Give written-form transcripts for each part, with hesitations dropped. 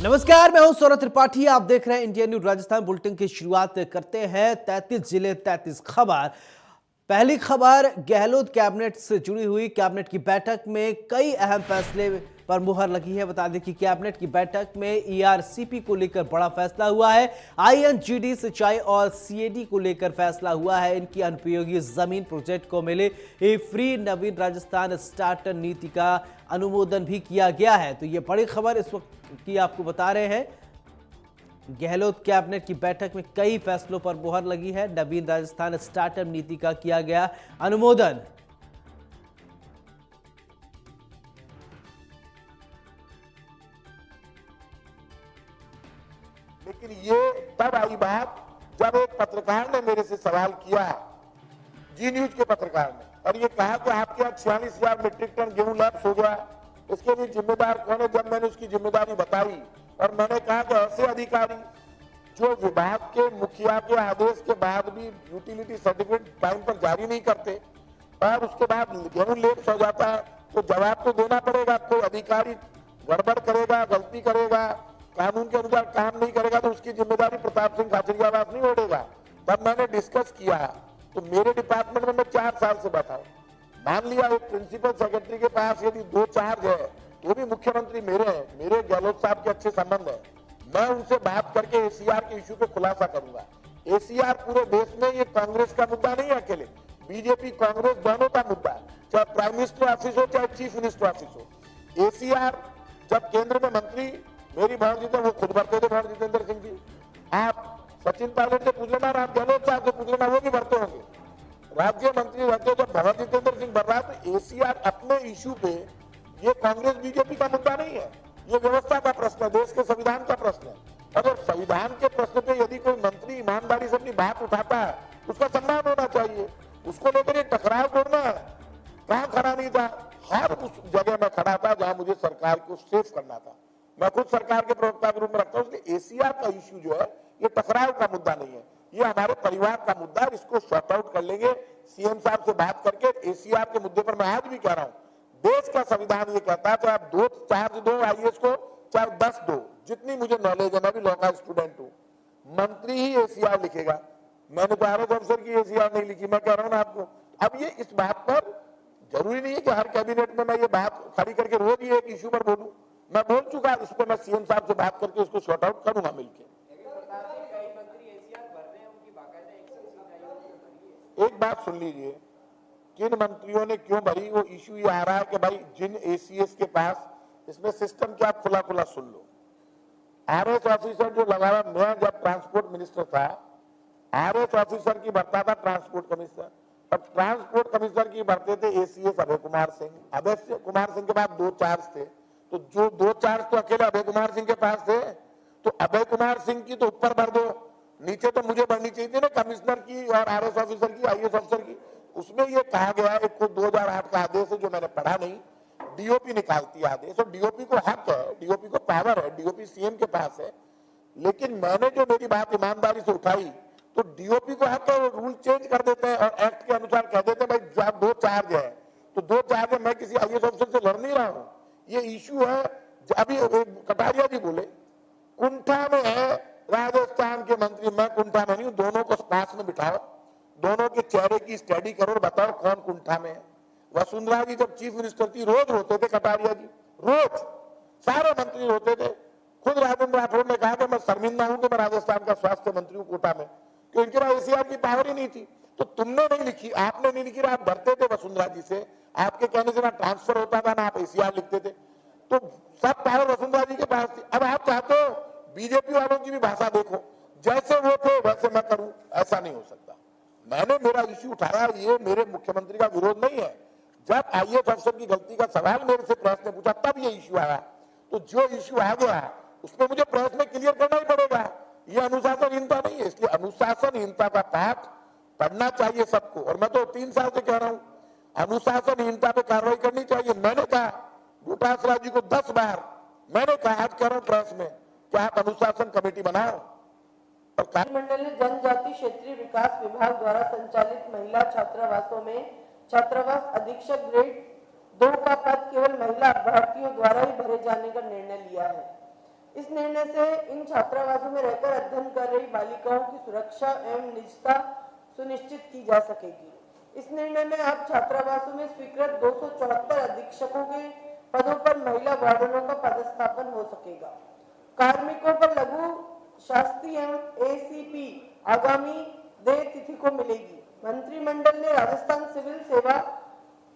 नमस्कार, मैं हूं सौरभ त्रिपाठी। आप देख रहे हैं इंडिया न्यूज राजस्थान। बुलेटिन की शुरुआत करते हैं 33 जिले 33 खबर। पहली खबर गहलोत कैबिनेट से जुड़ी हुई। कैबिनेट की बैठक में कई अहम फैसले पर मुहर लगी है। बता दें कि कैबिनेट की बैठक में ईआरसीपी को लेकर बड़ा फैसला हुआ है। आईएनजीडी सिंचाई और सीएडी को लेकर फैसला हुआ है। इनकी अनुपयोगी जमीन प्रोजेक्ट को मिले फ्री नवीन राजस्थान स्टार्टर नीति का अनुमोदन भी किया गया है। तो ये बड़ी खबर इस वक्त की आपको बता रहे हैं। गहलोत कैबिनेट की बैठक में कई फैसलों पर मुहर लगी है। नवीन राजस्थान स्टार्टअप नीति का किया गया अनुमोदन। लेकिन ये तब आई बात जब एक पत्रकार ने मेरे से सवाल किया, जी न्यूज के पत्रकार ने, और ये कहा कि आपके यहाँ 46,000 मीट्रिक टन गेहूं लैप्स हो गया, इसके लिए जिम्मेदार कौन है। जब मैंने उसकी जिम्मेदारी बताई और मैंने कहा कि ऐसे अधिकारी जो विभाग के मुखिया के आदेश के बाद भी यूटिलिटी सर्टिफिकेट टाइम पर जारी नहीं करते और उसके बाद गेहूं लेप्स हो जाता है, तो जवाब तो देना पड़ेगा। कोई अधिकारी गड़बड़ करेगा, गलती करेगा, कानून के अनुसार काम नहीं करेगा तो उसकी जिम्मेदारी प्रताप सिंह खाचरियावास नहीं ओढ़ेगा। तब मैंने डिस्कस किया तो मेरे डिपार्टमेंट में मैं 4 साल से बैठा हूँ। मान लिया एक प्रिंसिपल सेक्रेटरी के पास यदि 2 चार्ज है तो भी मुख्यमंत्री मेरे हैं, मेरे गहलोत साहब के अच्छे संबंध है, मैं उनसे बात करके एसीआर के इश्यू पे खुलासा करूंगा। एसीआर पूरे देश में ये कांग्रेस का मुद्दा नहीं है, अकेले बीजेपी कांग्रेस दोनों का मुद्दा है, चाहे प्राइम मिनिस्टर ऑफिस हो चाहे चीफ मिनिस्टर ऑफिस हो। एसीआर जब केंद्र में मंत्री मेरी भावजीत वो खुद भरते थे, भाव जितेंद्र सिंह जी। आप सचिन पायलट से पूछ लेना, आप गहलोत साहब से पूछ लेना, वो भी भरते होंगे। राज्य मंत्री रहते जब भवन जितेंद्र सिंह भर रहा है तो एसीआर अपने इश्यू पे, ये कांग्रेस बीजेपी का मुद्दा नहीं है, ये व्यवस्था का प्रश्न है, देश के संविधान का प्रश्न है। अगर संविधान के प्रश्न पे यदि कोई मंत्री ईमानदारी से अपनी बात उठाता है उसका सम्मान होना चाहिए। उसको लेकर ये टकराव करना है, कहाँ खड़ा नहीं था, हर उस जगह में खड़ा था जहां मुझे सरकार को सेफ करना था। मैं खुद सरकार के प्रवक्ता के रूप में रखता हूँ कि एसीआर का इश्यू जो है ये टकराव का मुद्दा नहीं है, ये हमारे परिवार का मुद्दा है। इसको शॉर्ट आउट कर लेंगे सीएम साहब से बात करके। एसीआर के मुद्दे पर मैं आज भी कह रहा हूँ, देश का संविधान ये कहता है चाहे आप 2 चार्ज दो आईएएस को, चाहे 10 दो, जितनी मुझे नॉलेज है, मैं भी लॉ का स्टूडेंट हूँ, मंत्री ही एसीआर लिखेगा। मैंने तो आरएस ऑफिसर की एसीआर नहीं लिखी, मैं कह रहा हूँ ना आपको। अब ये इस बात पर जरूरी नहीं है कि हर कैबिनेट में मैं ये बात खड़ी करके रोज ही एक इश्यू पर बोलूं। मैं बोल चुका, इस पर मैं सीएम साहब से बात करके उसको सॉर्ट आउट करूंगा मिलकर। एक बात सुन लीजिए, किन मंत्रियों ने क्यों भरी, वो इश्यू ये आ रहा है कि भाई जिन एसीएस के पास, इसमें सिस्टम क्या खुला खुला सुन लो। आरएस ऑफिसर जो लगा, मैं जब ट्रांसपोर्ट मिनिस्टर था, आरएस ऑफिसर की भरता था ट्रांसपोर्ट कमिश्नर, अब ट्रांसपोर्ट कमिश्नर की भरते थे एसीएस अभय कुमार सिंह। अभय कुमार सिंह के पास 2 चार्ज थे, तो जो 2 चार्ज तो अकेले अभय कुमार सिंह के पास थे, तो अभय कुमार सिंह की तो ऊपर भर दो, नीचे तो मुझे बढ़नी चाहिए थी ना, कमिश्नर की और आरएस ऑफिसर की, आईएएस ऑफिसर की। उसमें ये कहा गया है, एक 2008 का आदेश है जो मैंने पढ़ा नहीं, डीओपी निकालती है आदेश, और डीओपी को हक है, डीओपी को पावर है, डीओपी सीएम के पास है। लेकिन मैंने जो मेरी बात ईमानदारी से उठाई, तो डीओपी को हक है, वो रूल चेंज कर देते हैं और एक्ट के अनुसार कह देते हैं भाई जब 2 चार्ज है तो 2 चार्ज है। मैं किसी आईएएस ऑफिसर से लड़ नहीं रहा हूँ, ये इश्यू है। अभी कटारिया जी बोले कुंठा में है राजस्थान के मंत्री, मैं कुंठा में नहीं हूं, दोनों को पास में बिठाओ, दोनों के चेहरे की स्टडी करो और बताओ कौन कुंठा में है। वसुंधरा जी जब चीफ मिनिस्टर थी रोज रोते थे, कटारिया जी रोज, सारे मंत्री रोते थे। खुद राजेंद्र राठौड़ ने कहा कि मैं शर्मिंदा हूं कि मैं राजस्थान का स्वास्थ्य मंत्री हूं कोटा में, क्योंकि इनके पास एसीआर की पावर ही नहीं थी। तो तुमने नहीं लिखी, आपने नहीं लिखी, आप डरते थे वसुंधरा जी से, आपके कहने से ना ट्रांसफर होता था ना आप एसीआर लिखते थे, तो सब पावर वसुंधरा जी के पास थी। अब आप चाहते हो बीजेपी वालों की भी भाषा देखो, जैसे वो थे वैसे मैं करूं, ऐसा नहीं हो सकता। मैंने मेरा इश्यू उठाया, ये मेरे मुख्यमंत्री का विरोध नहीं है। जब आईएएस अफसर की गलती का सवाल मेरे से प्रेस ने पूछा तब ये इश्यू आया, तो जो इश्यू आ गया उसमें मुझे प्रेस में क्लियर करना ही पड़ेगा। ये अनुशासनहीनता नहीं है, इसलिए अनुशासनहीनता का पाठ पढ़ना चाहिए सबको। और मैं तो 3 साल से कह रहा हूं अनुशासनहीनता पे कार्रवाई करनी चाहिए। मैंने कहा डोटासरा जी को 10 बार, मैंने कहा आज कह रहा हूं प्रेस में कि आप अनुशासन कमेटी बनाओ। और मंडल ने जनजाति क्षेत्रीय विकास विभाग द्वारा संचालित महिला छात्रावासों में छात्रावास अधीक्षक ग्रेड 2 का पद केवल महिला अभ्यर्थियों द्वारा ही भरे जाने का निर्णय लिया है। इस निर्णय से इन छात्रावासों में रहकर अध्ययन कर रही बालिकाओं की सुरक्षा एवं निजता सुनिश्चित की जा सकेगी। इस निर्णय में अब छात्रावासों में स्वीकृत 274 अधीक्षकों के पदों पर महिला वार्डनों का पदस्थापन हो सकेगा। कार्मिकों पर लघु शास्त्री एवं एसीपी आगामी देय तिथि को मिलेगी। मंत्रिमंडल ने राजस्थान सिविल सेवा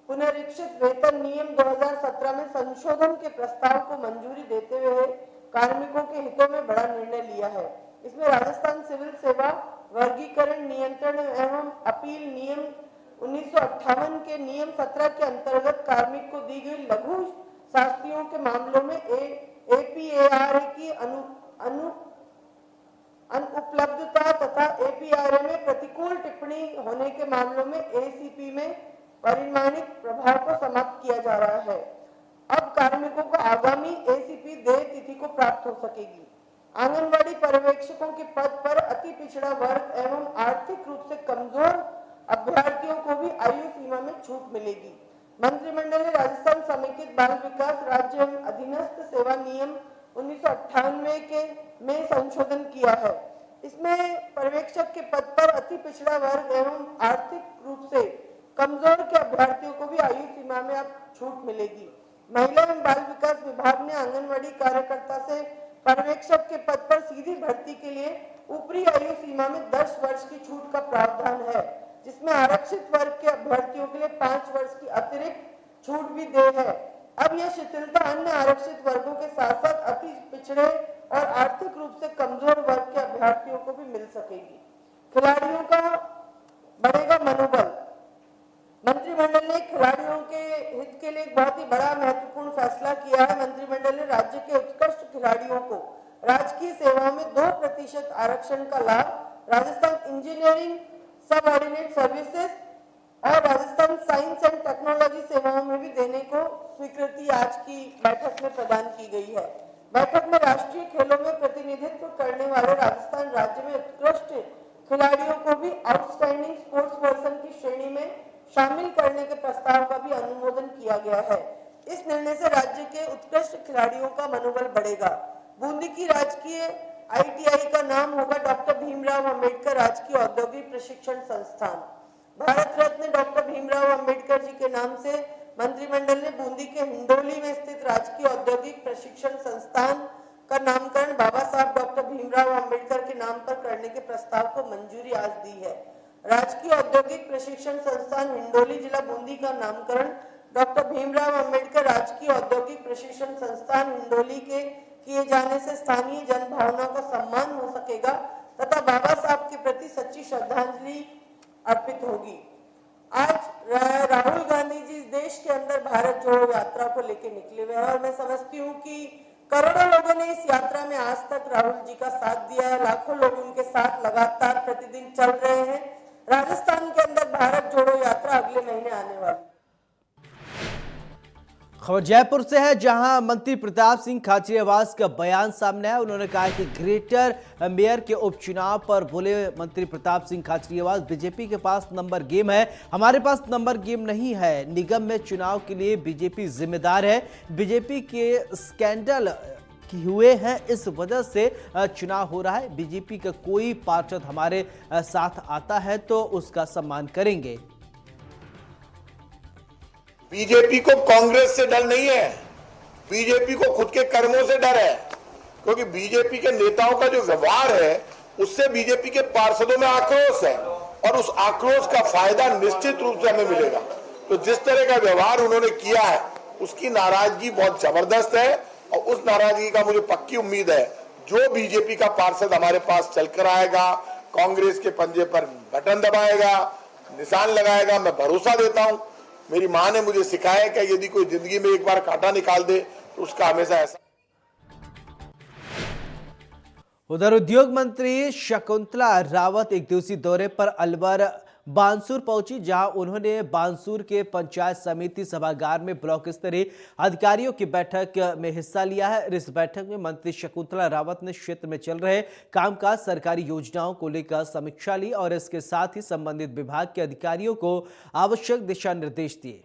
पुनरीक्षित वेतन नियम 2017 में संशोधन के प्रस्ताव को मंजूरी देते हुए कार्मिकों के हितों में बड़ा निर्णय लिया है। इसमें राजस्थान सिविल सेवा वर्गीकरण नियंत्रण एवं अपील नियम 1958 के नियम 17 के अंतर्गत कार्मिक को दी गई लघु शास्त्रियों के मामलों में एपीएआर की अनुपलब्धता तथा एपीआर में प्रतिकूल टिप्पणी होने के मामलों में एसीपी में परिमाणिक प्रभाव को समाप्त किया जा रहा है। अब कार्मिकों को आगामी एसीपी देय तिथि को प्राप्त हो सकेगी। आंगनवाड़ी पर्यवेक्षकों के पद पर अति पिछड़ा वर्ग एवं आर्थिक रूप से कमजोर अभ्यर्थियों को भी आयु सीमा में छूट मिलेगी। मंत्रिमंडल ने राजस्थान समेकित बाल विकास राज्य एवं अधीनस्थ सेवा नियम 1998 के में संशोधन किया है। इसमें पर्यवेक्षक के पद पर अति पिछड़ा वर्ग एवं आर्थिक रूप से कमजोर के अभ्यर्थियों को भी आयु सीमा में अब छूट मिलेगी। महिला एवं बाल विकास विभाग ने आंगनवाड़ी कार्यकर्ता से पर्यवेक्षक के पद पर सीधी भर्ती के लिए ऊपरी आयु सीमा में 10 वर्ष की छूट का प्रावधान है, जिसमें आरक्षित वर्ग के अभ्यर्थियों के लिए 5 वर्ष की अतिरिक्त छूट भी दे है। अब यह शिथिलता अन्य आरक्षित वर्गों के साथ साथ अति पिछड़े और आर्थिक रूप से कमजोर वर्ग के अभ्यर्थियों को भी मिल सकेगी। खिलाड़ियों का बढ़ेगा मनोबल। मंत्रिमंडल ने खिलाड़ियों के हित के लिए एक बहुत ही बड़ा महत्वपूर्ण फैसला किया है। मंत्रिमंडल ने राज्य के उत्कृष्ट खिलाड़ियों को राजकीय सेवाओं में 2% आरक्षण का लाभ राजस्थान इंजीनियरिंग सब ऑर्डिनेट सर्विसेज और राजस्थान साइंस एंड टेक्नोलॉजी सेवाओं में भी देने को स्वीकृति आज की बैठक में प्रदान की गई है। बैठक में राष्ट्रीय खेलों में प्रतिनिधित्व करने वाले राजस्थान राज्य में उत्कृष्ट खिलाड़ियों को भी आउटस्टैंडिंग स्पोर्ट्स पर्सन की श्रेणी में शामिल करने के प्रस्ताव का भी अनुमोदन किया गया है। इस निर्णय से राज्य के उत्कृष्ट खिलाड़ियों का मनोबल बढ़ेगा। बूंदी की राजकीय आईटीआई का नाम होगा डॉक्टर भीमराव अंबेडकर राजकीय औद्योगिक प्रशिक्षण संस्थान। भारत रत्न डॉक्टर भीमराव अंबेडकर जी के नाम से मंत्रिमंडल ने बूंदी के हिंडोली में स्थित राजकीय औद्योगिक प्रशिक्षण संस्थान का नामकरण बाबा साहब डॉक्टर भीमराव अंबेडकर के नाम पर करने के प्रस्ताव को मंजूरी आज दी है। राजकीय औद्योगिक प्रशिक्षण संस्थान हिंडोली जिला बूंदी का नामकरण डॉक्टर भीमराव अंबेडकर राजकीय औद्योगिक प्रशिक्षण संस्थान हिंडोली के किए जाने से स्थानीय जनभावना का सम्मान हो सकेगा तथा बाबा साहब के प्रति सच्ची श्रद्धांजलि अर्पित होगी। आज राहुल गांधी जी इस देश के अंदर भारत जोड़ो यात्रा को लेकर निकले हुए हैं और मैं समझती हूँ कि करोड़ों लोगों ने इस यात्रा में आज तक राहुल जी का साथ दिया है। लाखों लोग उनके साथ लगातार प्रतिदिन चल रहे हैं। राजस्थान के अंदर भारत जोड़ो यात्रा अगले महीने आने वाली। खबर जयपुर से है, जहां मंत्री प्रताप सिंह खाचरियावास का बयान सामने आया। उन्होंने कहा कि ग्रेटर मेयर के उपचुनाव पर बोले मंत्री प्रताप सिंह खाचरियावास, बीजेपी के पास नंबर गेम है, हमारे पास नंबर गेम नहीं है। निगम में चुनाव के लिए बीजेपी जिम्मेदार है। बीजेपी के स्कैंडल हुए हैं, इस वजह से चुनाव हो रहा है। बीजेपी का कोई पार्षद हमारे साथ आता है तो उसका सम्मान करेंगे। बीजेपी को कांग्रेस से डर नहीं है, बीजेपी को खुद के कर्मों से डर है, क्योंकि बीजेपी के नेताओं का जो व्यवहार है उससे बीजेपी के पार्षदों में आक्रोश है और उस आक्रोश का फायदा निश्चित रूप से हमें मिलेगा। तो जिस तरह का व्यवहार उन्होंने किया है उसकी नाराजगी बहुत जबरदस्त है और उस नाराजगी का मुझे पक्की उम्मीद है जो बीजेपी का पार्षद हमारे पास चलकर आएगा, कांग्रेस के पंजे पर बटन दबाएगा, निशान लगाएगा, मैं भरोसा देता हूं। मेरी मां ने मुझे सिखाया कि यदि कोई जिंदगी में एक बार कांटा निकाल दे तो उसका हमेशा ऐसा। उधर उद्योग मंत्री शकुंतला रावत एक दिवसीय दौरे पर अलवर बानसूर पहुंची, जहां उन्होंने बानसूर के पंचायत समिति सभागार में ब्लॉक स्तरीय अधिकारियों की बैठक में हिस्सा लिया है। इस बैठक में मंत्री शकुंतला रावत ने क्षेत्र में चल रहे कामकाज, सरकारी योजनाओं को लेकर समीक्षा ली और इसके साथ ही संबंधित विभाग के अधिकारियों को आवश्यक दिशा निर्देश दिए।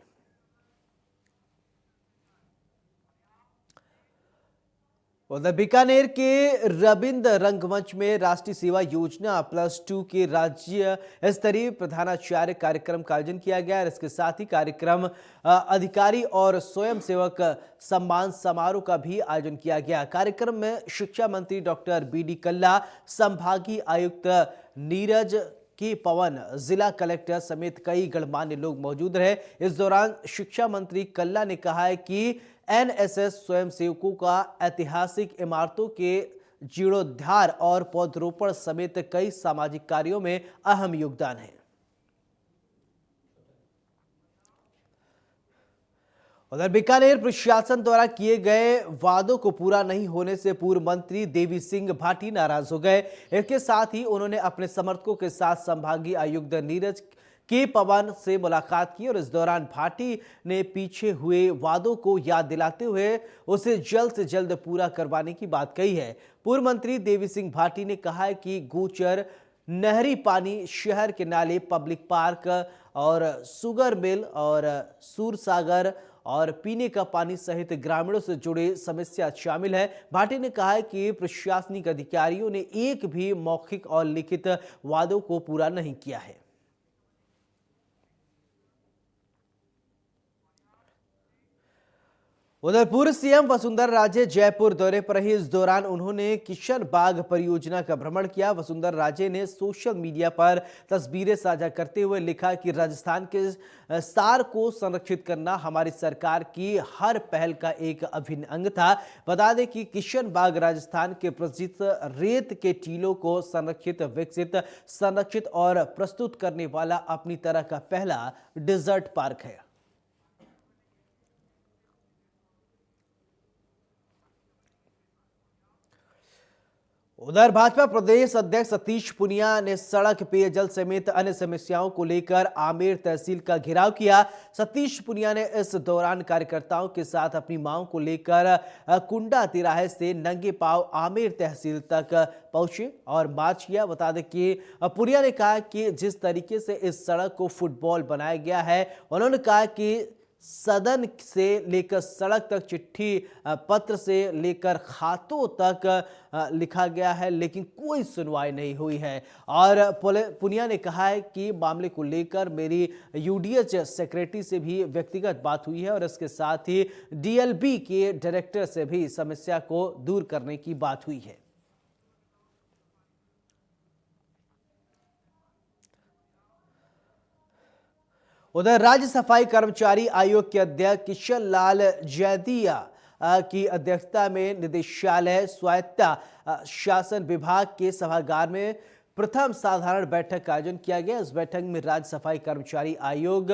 उधर बीकानेर के रविंद्र रंगमंच में राष्ट्रीय सेवा योजना +2 के राज्य स्तरीय प्रधानाचार्य कार्यक्रम का आयोजन किया गया और इसके साथ ही कार्यक्रम अधिकारी और स्वयंसेवक सम्मान समारोह का भी आयोजन किया गया। कार्यक्रम में शिक्षा मंत्री डॉक्टर बी.डी. कल्ला, संभागीय आयुक्त नीरज के पवन, जिला कलेक्टर समेत कई गणमान्य लोग मौजूद रहे। इस दौरान शिक्षा मंत्री कल्ला ने कहा है कि एनएसएस स्वयंसेवकों का ऐतिहासिक इमारतों के जीर्णोद्धार और पौधरोपण समेत कई सामाजिक कार्यों में अहम योगदान है। उधर बीकानेर प्रशासन द्वारा किए गए वादों को पूरा नहीं होने से पूर्व मंत्री देवी सिंह भाटी नाराज हो गए। इसके साथ ही उन्होंने अपने समर्थकों के साथ संभागीय आयुक्त नीरज के पवन से मुलाकात की और इस दौरान भाटी ने पीछे हुए वादों को याद दिलाते हुए उसे जल्द से जल्द पूरा करवाने की बात कही है। पूर्व मंत्री देवी सिंह भाटी ने कहा है कि गोचर नहरी पानी, शहर के नाले, पब्लिक पार्क और शुगर मिल और सूरसागर और पीने का पानी सहित ग्रामीणों से जुड़े समस्या शामिल है। भाटी ने कहा है कि प्रशासनिक अधिकारियों ने एक भी मौखिक और लिखित वादों को पूरा नहीं किया है। उधर पूर्व सीएम वसुंधरा राजे जयपुर दौरे पर रही। इस दौरान उन्होंने किशन बाग परियोजना का भ्रमण किया। वसुंधरा राजे ने सोशल मीडिया पर तस्वीरें साझा करते हुए लिखा कि राजस्थान के सार को संरक्षित करना हमारी सरकार की हर पहल का एक अभिन्न अंग था। बता दें कि किशन बाग राजस्थान के प्रसिद्ध रेत के टीलों को संरक्षित, विकसित, संरक्षित और प्रस्तुत करने वाला अपनी तरह का पहला डेजर्ट पार्क है। उधर भाजपा प्रदेश अध्यक्ष सतीश पूनिया ने सड़क, पेयजल समेत अन्य समस्याओं को लेकर आमेर तहसील का घेराव किया। सतीश पूनिया ने इस दौरान कार्यकर्ताओं के साथ अपनी मांगों को लेकर कुंडा तिराहे से नंगे पांव आमेर तहसील तक पहुंचे और मार्च किया। बता दें कि पूनिया ने कहा कि जिस तरीके से इस सड़क को फुटबॉल बनाया गया है, उन्होंने कहा कि सदन से लेकर सड़क तक, चिट्ठी पत्र से लेकर खातों तक लिखा गया है, लेकिन कोई सुनवाई नहीं हुई है। और पूनिया ने कहा है कि मामले को लेकर मेरी यूडीएच सेक्रेटरी से भी व्यक्तिगत बात हुई है और इसके साथ ही डीएलबी के डायरेक्टर से भी समस्या को दूर करने की बात हुई है। उधर राज्य सफाई कर्मचारी आयोग के अध्यक्ष किशन लाल जैदिया की अध्यक्षता में निदेशालय स्वायत्ता शासन विभाग के सभागार में प्रथम साधारण बैठक का आयोजन किया गया। इस बैठक में राज्य सफाई कर्मचारी आयोग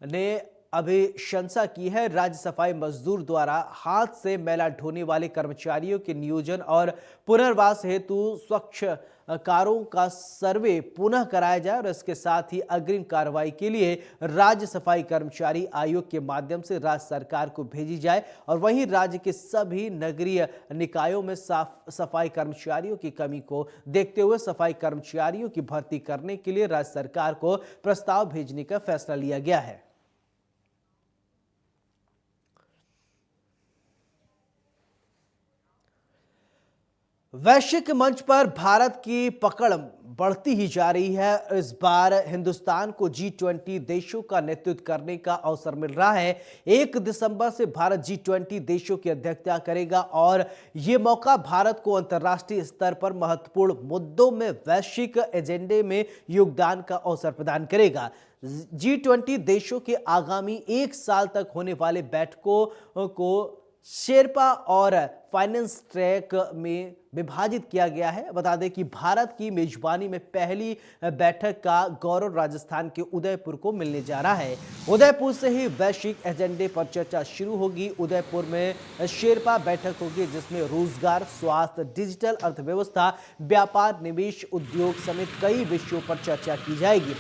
ने अभिशंसा की है। राज्य सफाई मजदूर द्वारा हाथ से मैला ढोने वाले कर्मचारियों के नियोजन और पुनर्वास हेतु स्वच्छ कारों का सर्वे पुनः कराया जाए और इसके साथ ही अग्रिम कार्रवाई के लिए राज्य सफाई कर्मचारी आयोग के माध्यम से राज्य सरकार को भेजी जाए और वहीं राज्य के सभी नगरीय निकायों में सफाई कर्मचारियों की कमी को देखते हुए सफाई कर्मचारियों की भर्ती करने के लिए राज्य सरकार को प्रस्ताव भेजने का फैसला लिया गया है। वैश्विक मंच पर भारत की पकड़ बढ़ती ही जा रही है। इस बार हिंदुस्तान को G20 देशों का नेतृत्व करने का अवसर मिल रहा है। 1 दिसंबर से भारत G20 देशों की अध्यक्षता करेगा और ये मौका भारत को अंतर्राष्ट्रीय स्तर पर महत्वपूर्ण मुद्दों में वैश्विक एजेंडे में योगदान का अवसर प्रदान करेगा। G20 देशों के आगामी 1 साल तक होने वाले बैठकों को शेरपा और फाइनेंस ट्रैक में विभाजित किया गया है। बता दें कि भारत की मेजबानी में पहली बैठक का गौरव राजस्थान के उदयपुर को मिलने जा रहा है। उदयपुर से ही वैश्विक एजेंडे पर चर्चा शुरू होगी। उदयपुर में शेरपा बैठक होगी जिसमें रोजगार, स्वास्थ्य, डिजिटल अर्थव्यवस्था, व्यापार, निवेश, उद्योग समेत कई विषयों पर चर्चा की जाएगी।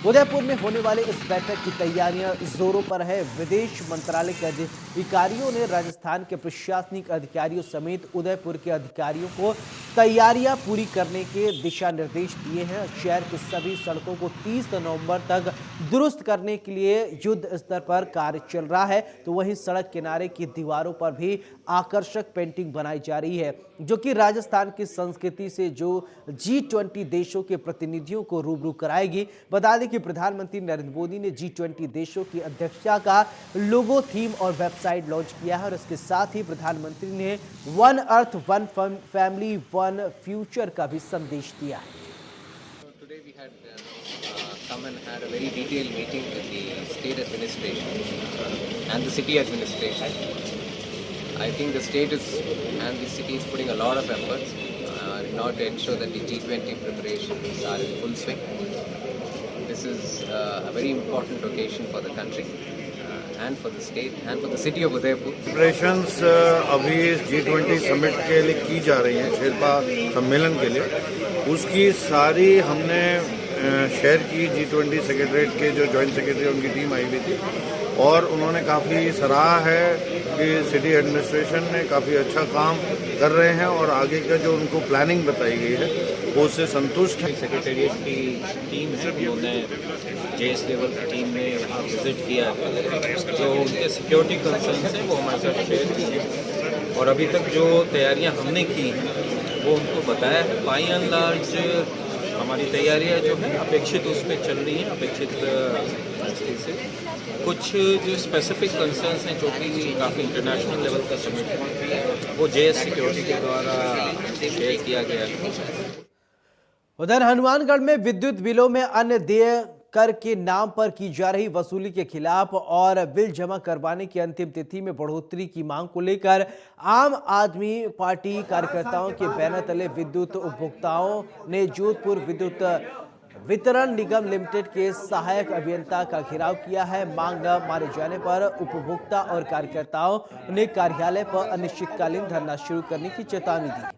उदयपुर में होने वाले इस बैठक की तैयारियां जोरों पर है। विदेश मंत्रालय के अधिकारियों ने राजस्थान के प्रशासनिक अधिकारियों समेत उदयपुर के अधिकारियों को तैयारियां पूरी करने के दिशा निर्देश दिए हैं। शहर की सभी सड़कों को 30 नवंबर तक दुरुस्त करने के लिए युद्ध स्तर पर कार्य चल रहा है। तो वहीं सड़क किनारे की दीवारों पर भी आकर्षक पेंटिंग बनाई जा रही है, जो कि राजस्थान की संस्कृति से जो G20 देशों के प्रतिनिधियों को रूबरू कराएगी। बता दें कि प्रधानमंत्री नरेंद्र मोदी ने G20 देशों की अध्यक्षता का लोगो, थीम और वेबसाइट लॉन्च किया है और इसके साथ ही प्रधानमंत्री ने one earth one family one future का भी संदेश दिया है। Today we had come and had a very detailed meeting with the state administration and the city administration. I think the state is and the city is putting a lot of efforts in order to ensure that the G20 preparations are in full swing. This is a very important occasion for the country and for the state and for the city of Udaipur. Preparations अभी G20 summit के लिए की जा रही हैं, शेरपा सम्मेलन के लिए। उसकी सारी हमने शहर की G20 सेक्रेटरीट के जो जॉइंट सेक्रेटरी उनकी टीम आई हुई थी और उन्होंने काफ़ी सराहा है कि सिटी एडमिनिस्ट्रेशन ने काफ़ी अच्छा काम कर रहे हैं और आगे का जो उनको प्लानिंग बताई गई है वो उससे संतुष्ट है। सेक्रेटेरिएट की टीम है, उन्होंने जेएस लेवल की टीम ने वहाँ विजिट किया है। जो उनके सिक्योरिटी कंसर्न्स हैं वो हमारे साथ शेयर किए और अभी तक जो तैयारियाँ हमने की वो उनको बताया है। बाई एंड लार्ज हमारी तैयारियाँ जो हैं अपेक्षित उस पर चल रही हैं, अपेक्षित दृष्टि से। कुछ जो स्पेसिफिक कंसर्न्स हैं जो कि काफ़ी इंटरनेशनल लेवल का समिट है वो जेएस सिक्योरिटी के द्वारा शेयर किया गया है। उधर हनुमानगढ़ में विद्युत बिलों में अन्य देय कर के नाम पर की जा रही वसूली के खिलाफ और बिल जमा करवाने की अंतिम तिथि में बढ़ोतरी की मांग को लेकर आम आदमी पार्टी कार्यकर्ताओं के बैनर तले विद्युत उपभोक्ताओं ने जोधपुर विद्युत वितरण निगम लिमिटेड के सहायक अभियंता का घेराव किया है। मांग न माने जाने पर उपभोक्ता और कार्यकर्ताओं ने कार्यालय पर अनिश्चितकालीन धरना शुरू करने की चेतावनी दी।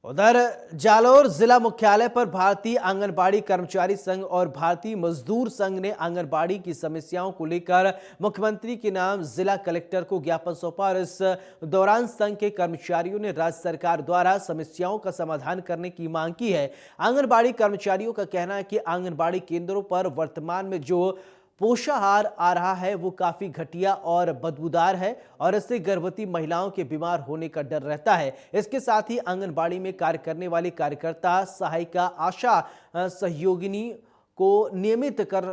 उधर जालोर जिला मुख्यालय पर भारतीय आंगनबाड़ी कर्मचारी संघ और भारतीय मजदूर संघ ने आंगनबाड़ी की समस्याओं को लेकर मुख्यमंत्री के नाम जिला कलेक्टर को ज्ञापन सौंपा और इस दौरान संघ के कर्मचारियों ने राज्य सरकार द्वारा समस्याओं का समाधान करने की मांग की है। आंगनबाड़ी कर्मचारियों का कहना है कि आंगनबाड़ी केंद्रों पर वर्तमान में जो पोषाहार आ रहा है वो काफी घटिया और बदबूदार है और इससे गर्भवती महिलाओं के बीमार होने का डर रहता है। इसके साथ ही आंगनबाड़ी में कार्य करने वाली कार्यकर्ता, सहायिका, आशा सहयोगिनी को नियमित कर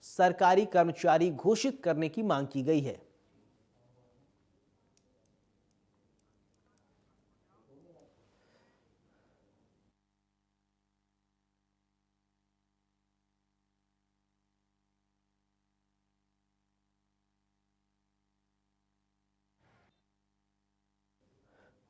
सरकारी कर्मचारी घोषित करने की मांग की गई है।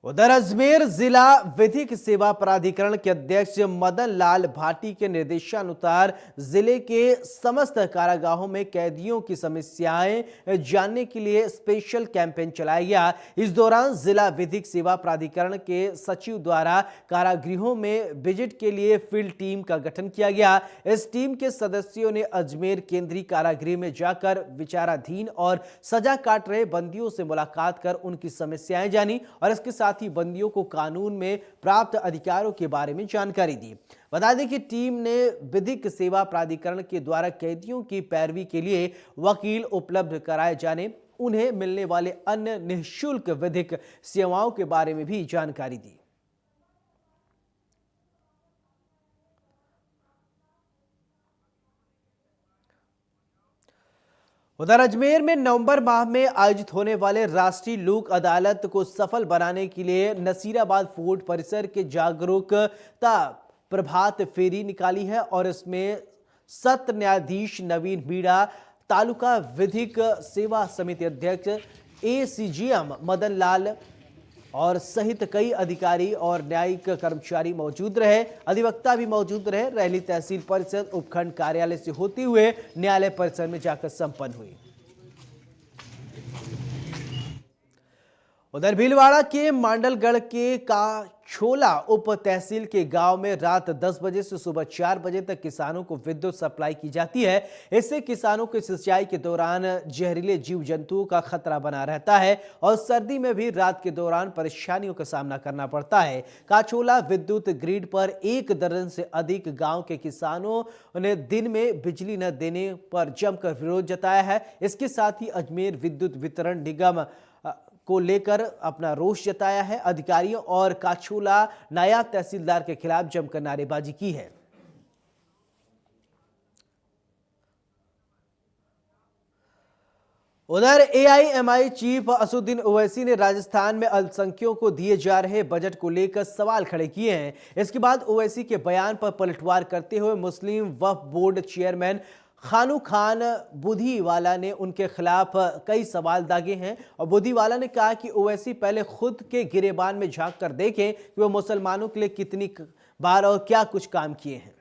उधर अजमेर जिला विधिक सेवा प्राधिकरण के अध्यक्ष मदन लाल भाटी के निर्देशानुसार जिले के समस्त कारागाहों में कैदियों की समस्याएं जानने के लिए स्पेशल कैंपेन चलाया गया। इस दौरान जिला विधिक सेवा प्राधिकरण के सचिव द्वारा कारागृहों में विजिट के लिए फील्ड टीम का गठन किया गया। इस टीम के सदस्यों ने अजमेर केंद्रीय कारागृह में जाकर विचाराधीन और सजा काट रहे बंदियों से मुलाकात कर उनकी समस्याएं जानी और इसके साथ ही बंदियों को कानून में प्राप्त अधिकारों के बारे में जानकारी दी। बता दें कि टीम ने विधिक सेवा प्राधिकरण के द्वारा कैदियों की पैरवी के लिए वकील उपलब्ध कराए जाने, उन्हें मिलने वाले अन्य निःशुल्क विधिक सेवाओं के बारे में भी जानकारी दी। उधर अजमेर में नवंबर माह में आयोजित होने वाले राष्ट्रीय लोक अदालत को सफल बनाने के लिए नसीराबाद फोर्ट परिसर के जागरूकता प्रभात फेरी निकाली है और इसमें सत्र न्यायाधीश नवीन मीणा, तालुका विधिक सेवा समिति अध्यक्ष ACGM मदन लाल और सहित कई अधिकारी और न्यायिक कर्मचारी मौजूद रहे। अधिवक्ता भी मौजूद रहे। रैली तहसील परिषद उपखंड कार्यालय से होते हुए न्यायालय परिसर में जाकर संपन्न हुई। उधर भीलवाड़ा के मांडलगढ़ के काछोला उप तहसील के गांव में रात 10 बजे से सुबह 4 बजे तक किसानों को विद्युत सप्लाई की जाती है। इससे किसानों के सिंचाई के दौरान जहरीले जीव जंतुओं का खतरा बना रहता है और सर्दी में भी रात के दौरान परेशानियों का सामना करना पड़ता है। काछोला विद्युत ग्रिड पर 1 दर्जन से अधिक गांव के किसानों ने दिन में बिजली न देने पर जमकर विरोध जताया है। इसके साथ ही अजमेर विद्युत वितरण निगम को लेकर अपना रोष जताया है। अधिकारियों और काछोला नायब तहसीलदार के खिलाफ जमकर नारेबाजी की है। उधर एआईएमआई चीफ असदुद्दीन ओवैसी ने राजस्थान में अल्पसंख्यकों को दिए जा रहे बजट को लेकर सवाल खड़े किए हैं। इसके बाद ओवैसी के बयान पर पलटवार करते हुए मुस्लिम वक्फ बोर्ड चेयरमैन खानू खान बुधीवाला ने उनके खिलाफ कई सवाल दागे हैं और बुधीवाला ने कहा कि ओवैसी पहले खुद के गिरेबान में झांक कर देखें कि वो मुसलमानों के लिए कितनी बार और क्या कुछ काम किए हैं।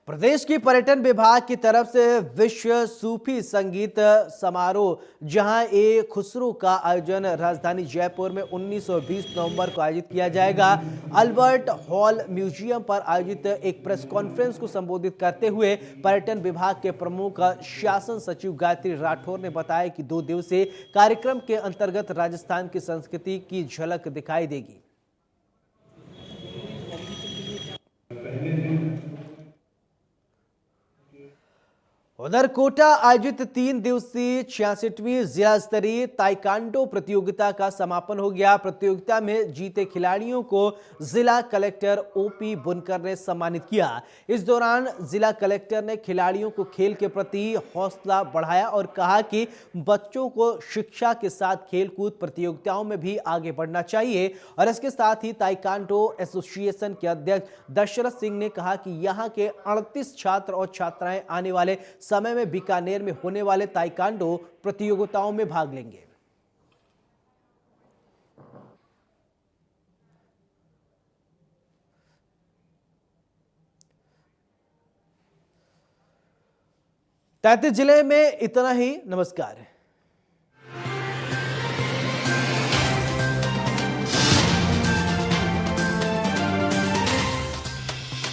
प्रदेश की पर्यटन विभाग की तरफ से विश्व सूफी संगीत समारोह जहां ए खुसरो का आयोजन राजधानी जयपुर में 19 और 20 नवंबर को आयोजित किया जाएगा। अल्बर्ट हॉल म्यूजियम पर आयोजित एक प्रेस कॉन्फ्रेंस को संबोधित करते हुए पर्यटन विभाग के प्रमुख शासन सचिव गायत्री राठौर ने बताया कि 2 दिवसीय कार्यक्रम के अंतर्गत राजस्थान की संस्कृति की झलक दिखाई देगी। उधर कोटा आयोजित 3 दिवसीय 66वीं जिला स्तरीय ताइक्वांडो प्रतियोगिता का समापन हो गया। प्रतियोगिता में जीते खिलाड़ियों को जिला कलेक्टर ओपी बुनकर ने सम्मानित किया। इस दौरान जिला कलेक्टर ने खिलाड़ियों को खेल के प्रति हौसला बढ़ाया और कहा कि बच्चों को शिक्षा के साथ खेलकूद प्रतियोगिताओं में भी आगे बढ़ना चाहिए। और इसके साथ ही ताइक्वांडो एसोसिएशन के अध्यक्ष दशरथ सिंह ने कहा कि यहाँ के 38 छात्र और छात्राएं आने वाले समय में बीकानेर में होने वाले ताइक्वांडो प्रतियोगिताओं में भाग लेंगे। तैंतीस जिले में इतना ही। नमस्कार।